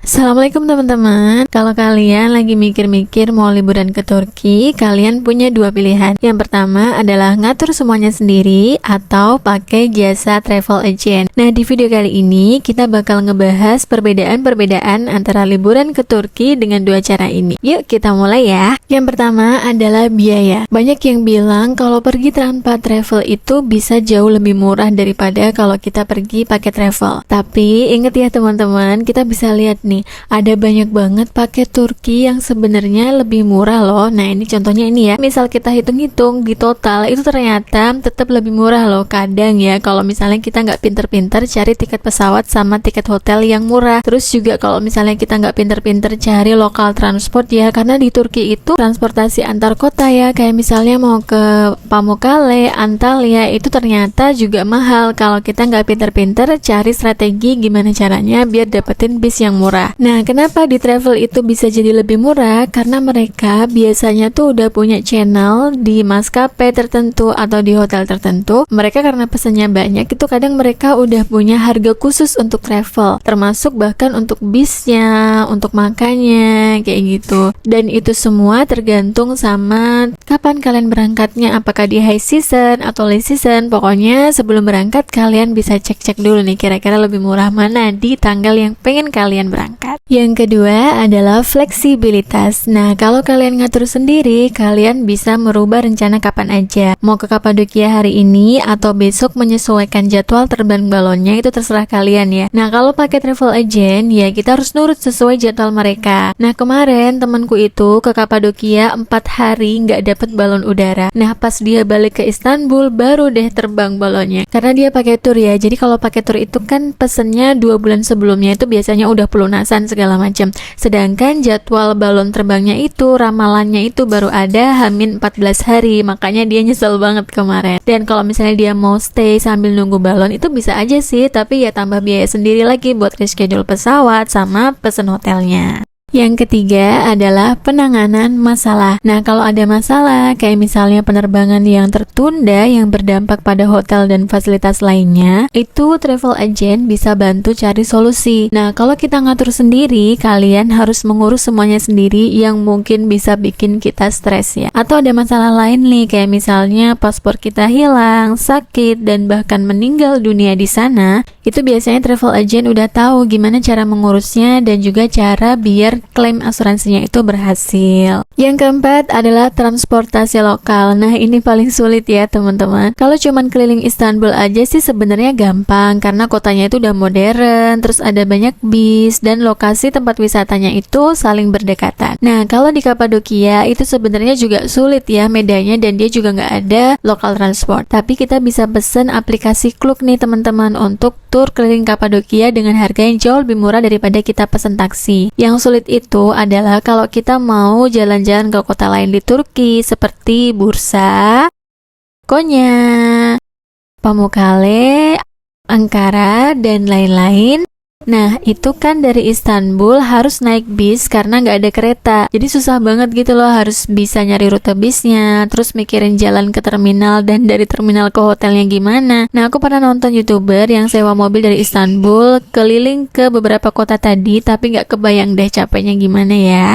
Assalamualaikum teman-teman. Kalau kalian lagi mikir-mikir mau liburan ke Turki, kalian punya dua pilihan. Yang pertama adalah ngatur semuanya sendiri atau pakai jasa travel agent. Nah, di video kali ini kita bakal ngebahas perbedaan-perbedaan antara liburan ke Turki dengan dua cara ini. Yuk kita mulai ya. Yang pertama adalah biaya. Banyak yang bilang kalau pergi tanpa travel itu bisa jauh lebih murah daripada kalau kita pergi pakai travel. Tapi inget ya teman-teman, kita bisa lihat nih, ada banyak banget paket Turki yang sebenarnya lebih murah loh. Nah, ini contohnya ini ya. Misal kita hitung-hitung di total itu ternyata tetap lebih murah loh. Kadang ya kalau misalnya kita nggak pinter-pinter cari tiket pesawat sama tiket hotel yang murah. Terus juga kalau misalnya kita nggak pinter-pinter cari lokal transport ya, karena di Turki itu transportasi antar kota ya, kayak misalnya mau ke Pamukkale, Antalya, itu ternyata juga mahal kalau kita nggak pinter-pinter cari strategi gimana caranya biar dapetin bis yang murah. Nah, kenapa di travel itu bisa jadi lebih murah? Karena mereka biasanya tuh udah punya channel di maskapai tertentu atau di hotel tertentu. Mereka karena pesannya banyak, itu kadang mereka udah punya harga khusus untuk travel, termasuk bahkan untuk bisnya, untuk makannya, kayak gitu. Dan itu semua tergantung sama kapan kalian berangkatnya, apakah di high season atau low season. Pokoknya sebelum berangkat kalian bisa cek-cek dulu nih kira-kira lebih murah mana di tanggal yang pengen kalian berangkat. Yang kedua adalah fleksibilitas. Nah, kalau kalian ngatur sendiri, kalian bisa merubah rencana kapan aja. Mau ke Kapadokia hari ini atau besok, menyesuaikan jadwal terbang balonnya itu terserah kalian ya. Nah, kalau pakai travel agent ya kita harus nurut sesuai jadwal mereka. Nah, kemarin temanku itu ke Kapadokia 4 hari nggak dapet balon udara. Nah, pas dia balik ke Istanbul baru deh terbang balonnya. Karena dia pakai tour ya. Jadi kalau pakai tour itu kan pesennya 2 bulan sebelumnya itu biasanya udah pelunasan segala macam. Sedangkan jadwal balon terbangnya itu, ramalannya itu baru ada H-14 hari. Makanya dia nyesel banget kemarin. Dan kalau misalnya dia mau stay sambil nunggu balon itu bisa aja sih, tapi ya tambah biaya sendiri lagi buat reschedule pesawat sama pesen hotelnya. Yang ketiga adalah penanganan masalah. Nah, kalau ada masalah, kayak misalnya penerbangan yang tertunda yang berdampak pada hotel dan fasilitas lainnya, itu travel agent bisa bantu cari solusi. Nah, kalau kita ngatur sendiri, kalian harus mengurus semuanya sendiri yang mungkin bisa bikin kita stres ya. Atau ada masalah lain nih, kayak misalnya paspor kita hilang, sakit, dan bahkan meninggal dunia di sana, itu biasanya travel agent udah tahu gimana cara mengurusnya dan juga cara biar klaim asuransinya itu berhasil. Yang keempat adalah transportasi lokal. Nah, ini paling sulit ya teman-teman. Kalau cuman keliling Istanbul aja sih sebenarnya gampang karena kotanya itu udah modern, terus ada banyak bis dan lokasi tempat wisatanya itu saling berdekatan. Nah, kalau di Kapadokia itu sebenarnya juga sulit ya medanya dan dia juga nggak ada lokal transport. Tapi kita bisa pesen aplikasi Klook nih teman-teman untuk tur keliling Kapadokia dengan harga yang jauh lebih murah daripada kita pesen taksi. Yang sulit itu adalah kalau kita mau jalan-jalan ke kota lain di Turki seperti Bursa, Konya, Pamukkale, Ankara, dan lain-lain. Nah, itu kan dari Istanbul harus naik bis karena nggak ada kereta. Jadi susah banget gitu loh, harus bisa nyari rute bisnya, terus mikirin jalan ke terminal dan dari terminal ke hotelnya gimana. Nah, aku pernah nonton YouTuber yang sewa mobil dari Istanbul keliling ke beberapa kota tadi, tapi nggak kebayang deh capeknya gimana ya.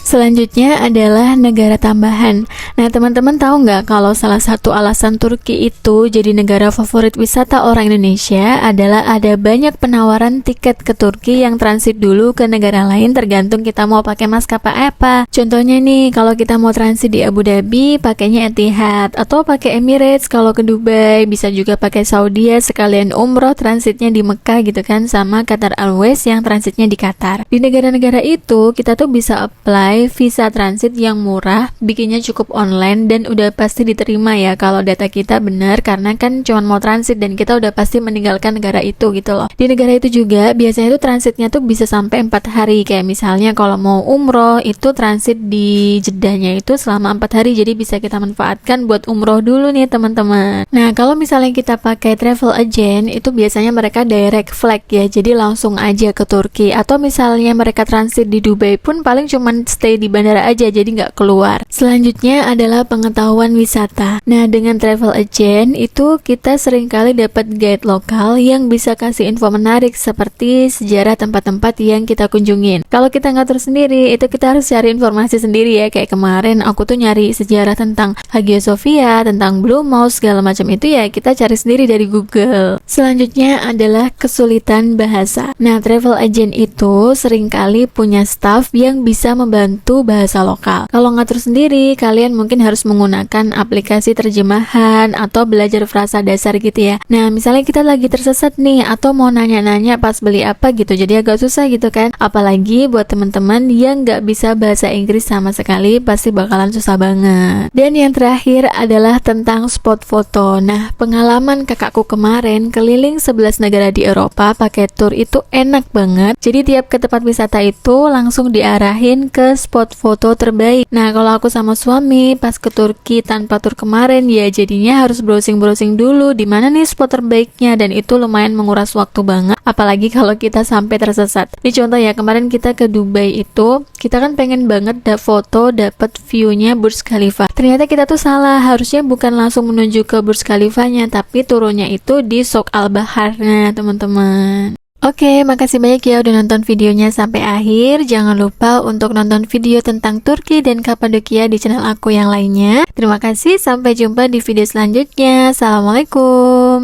Selanjutnya adalah negara tambahan. Nah, teman-teman tahu nggak kalau salah satu alasan Turki itu jadi negara favorit wisata orang Indonesia adalah ada banyak penawaran tiket ke Turki yang transit dulu ke negara lain tergantung kita mau pakai maskapai apa. Contohnya nih, kalau kita mau transit di Abu Dhabi pakainya Etihad atau pakai Emirates kalau ke Dubai, bisa juga pakai Saudi sekalian umroh transitnya di Mekah gitu kan, sama Qatar Airways yang transitnya di Qatar. Di negara-negara itu kita tuh bisa apply visa transit yang murah, bikinnya cukup online dan udah pasti diterima ya kalau data kita benar karena kan cuma mau transit dan kita udah pasti meninggalkan negara itu gitu loh. Di negara itu juga biasanya tuh transitnya tuh bisa sampai 4 hari, kayak misalnya kalau mau umroh itu transit di Jeddahnya itu selama 4 hari, jadi bisa kita manfaatkan buat umroh dulu nih teman-teman. Nah, kalau misalnya kita pakai travel agent itu biasanya mereka direct flight ya, jadi langsung aja ke Turki. Atau misalnya mereka transit di Dubai pun paling cuman stay stay di bandara aja, jadi nggak keluar. Selanjutnya adalah pengetahuan wisata. Nah, dengan travel agent itu kita seringkali dapat guide lokal yang bisa kasih info menarik seperti sejarah tempat-tempat yang kita kunjungin. Kalau kita ngatur sendiri, itu kita harus cari informasi sendiri ya. Kayak kemarin aku tuh nyari sejarah tentang Hagia Sophia, tentang Blue Mosque, segala macam itu ya kita cari sendiri dari Google. Selanjutnya adalah kesulitan bahasa. Nah, travel agent itu seringkali punya staff yang bisa membantu bahasa lokal. Kalau ngatur sendiri, kalian mungkin harus menggunakan aplikasi terjemahan atau belajar frasa dasar gitu ya. Nah, misalnya kita lagi tersesat nih atau mau nanya-nanya pas beli apa gitu, jadi agak susah gitu kan. Apalagi buat teman-teman yang nggak bisa bahasa Inggris sama sekali, pasti bakalan susah banget. Dan yang terakhir adalah tentang spot foto. Nah, pengalaman kakakku kemarin keliling 11 negara di Eropa pakai tour itu enak banget. Jadi tiap ke tempat wisata itu langsung diarahin ke spot foto terbaik. Nah, kalau aku sama suami pas ke Turki tanpa tur kemarin ya jadinya harus browsing-browsing dulu di mana nih spot terbaiknya, dan itu lumayan menguras waktu banget apalagi kalau kita sampai tersesat. Ini contoh ya, kemarin kita ke Dubai itu kita kan pengen banget foto dapet view-nya Burj Khalifa. Ternyata kita tuh salah, harusnya bukan langsung menuju ke Burj Khalifanya tapi turunnya itu di Souk Al Baharnya teman-teman. Oke, makasih banyak ya udah nonton videonya sampai akhir. Jangan lupa untuk nonton video tentang Turki dan Kapadokia di channel aku yang lainnya. Terima kasih, sampai jumpa di video selanjutnya. Assalamualaikum.